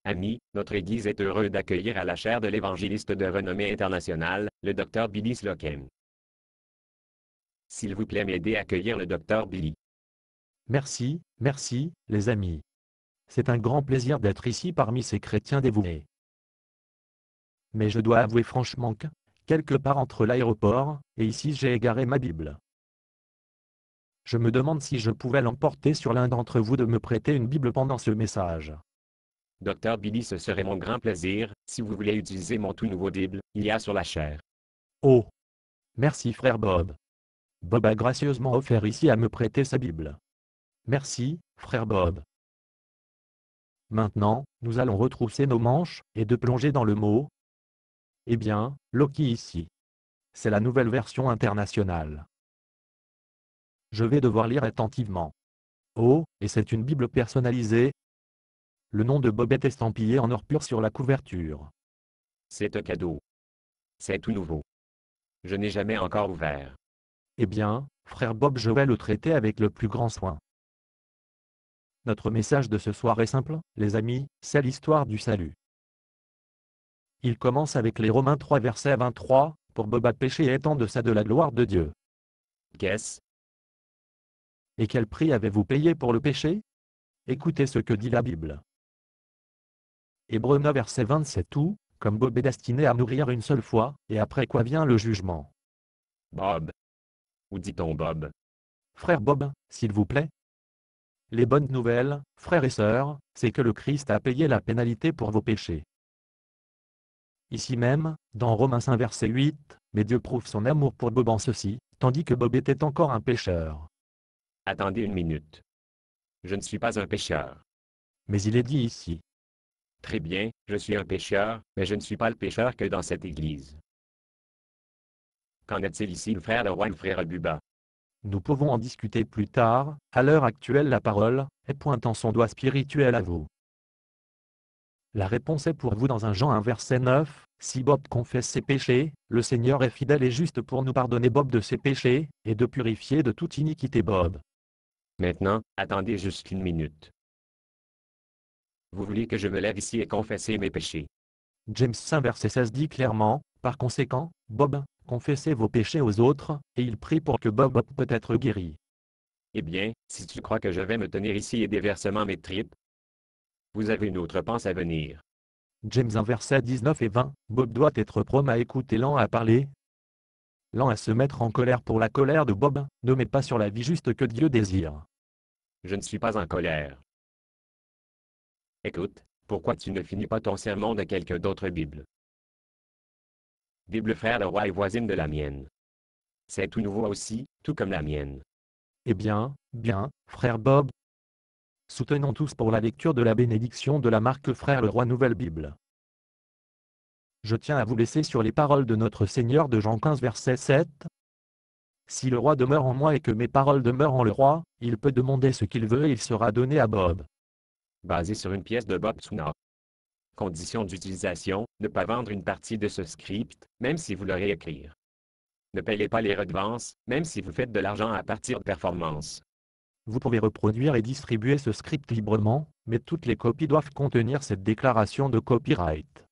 Amis, notre Église est heureuse d'accueillir à la chaire de l'évangéliste de renommée internationale, le Dr Billy Slocum. S'il vous plaît, m'aider à accueillir le Dr Billy. Merci, merci, les amis. C'est un grand plaisir d'être ici parmi ces chrétiens dévoués. Mais je dois avouer franchement que, quelque part entre l'aéroport et ici, j'ai égaré ma Bible. Je me demande si je pouvais l'emporter sur l'un d'entre vous de me prêter une Bible pendant ce message. Dr Billy, ce serait mon grand plaisir, si vous voulez utiliser mon tout nouveau Bible, il y a sur la chaire. Oh! Merci frère Bob. Bob a gracieusement offert ici à me prêter sa Bible. Merci, frère Bob. Maintenant, nous allons retrousser nos manches et de plonger dans le mot. Eh bien, Loki ici. C'est la nouvelle version internationale. Je vais devoir lire attentivement. Oh, et c'est une Bible personnalisée. Le nom de Bob est estampillé en or pur sur la couverture. C'est un cadeau. C'est tout nouveau. Je n'ai jamais encore ouvert. Eh bien, frère Bob, je vais le traiter avec le plus grand soin. Notre message de ce soir est simple, les amis, c'est l'histoire du salut. Il commence avec les Romains 3 verset 23, pour Bob a péché et est en deçà de la gloire de Dieu. Qu'est-ce? Et quel prix avez-vous payé pour le péché? Écoutez ce que dit la Bible. Hébreux 9 verset 27 où, comme Bob est destiné à mourir une seule fois, et après quoi vient le jugement. Bob. Où dit-on Bob? Frère Bob, s'il vous plaît. Les bonnes nouvelles, frères et sœurs, c'est que le Christ a payé la pénalité pour vos péchés. Ici même, dans Romains 5 verset 8, mais Dieu prouve son amour pour Bob en ceci, tandis que Bob était encore un pécheur. Attendez une minute. Je ne suis pas un pécheur. Mais il est dit ici. Très bien, je suis un pécheur, mais je ne suis pas le pécheur que dans cette église. Qu'en est-il ici, le frère Leroy et le frère Buba? Nous pouvons en discuter plus tard, à l'heure actuelle la parole est pointant son doigt spirituel à vous. La réponse est pour vous dans 1 Jean 1 verset 9, si Bob confesse ses péchés, le Seigneur est fidèle et juste pour nous pardonner Bob de ses péchés, et de purifier de toute iniquité Bob. Maintenant, attendez juste une minute. Vous voulez que je me lève ici et confesser mes péchés? James 5 verset 16 dit clairement, par conséquent, Bob, confessez vos péchés aux autres, et il prie pour que Bob peut être guéri. Eh bien, si tu crois que je vais me tenir ici et déversement mes tripes, vous avez une autre pensée à venir. James 1 verset 19 et 20, Bob doit être prompt à écouter, lent à parler, lent à se mettre en colère pour la colère de Bob, ne met pas sur la vie juste que Dieu désire. Je ne suis pas en colère. Écoute, pourquoi tu ne finis pas ton sermon de quelqu'un d'autre Bible? Bible frère Leroy est voisine de la mienne. C'est tout nouveau aussi, tout comme la mienne. Eh bien, bien, frère Bob. Soutenons tous pour la lecture de la bénédiction de la marque Frère Leroy Nouvelle Bible. Je tiens à vous laisser sur les paroles de notre Seigneur de Jean 15 verset 7. Si le roi demeure en moi et que mes paroles demeurent en le roi, il peut demander ce qu'il veut et il sera donné à Bob. Basé sur une pièce de Bob Tsuna. Condition d'utilisation, ne pas vendre une partie de ce script, même si vous le réécrire. Ne payez pas les redevances, même si vous faites de l'argent à partir de performances. Vous pouvez reproduire et distribuer ce script librement, mais toutes les copies doivent contenir cette déclaration de copyright.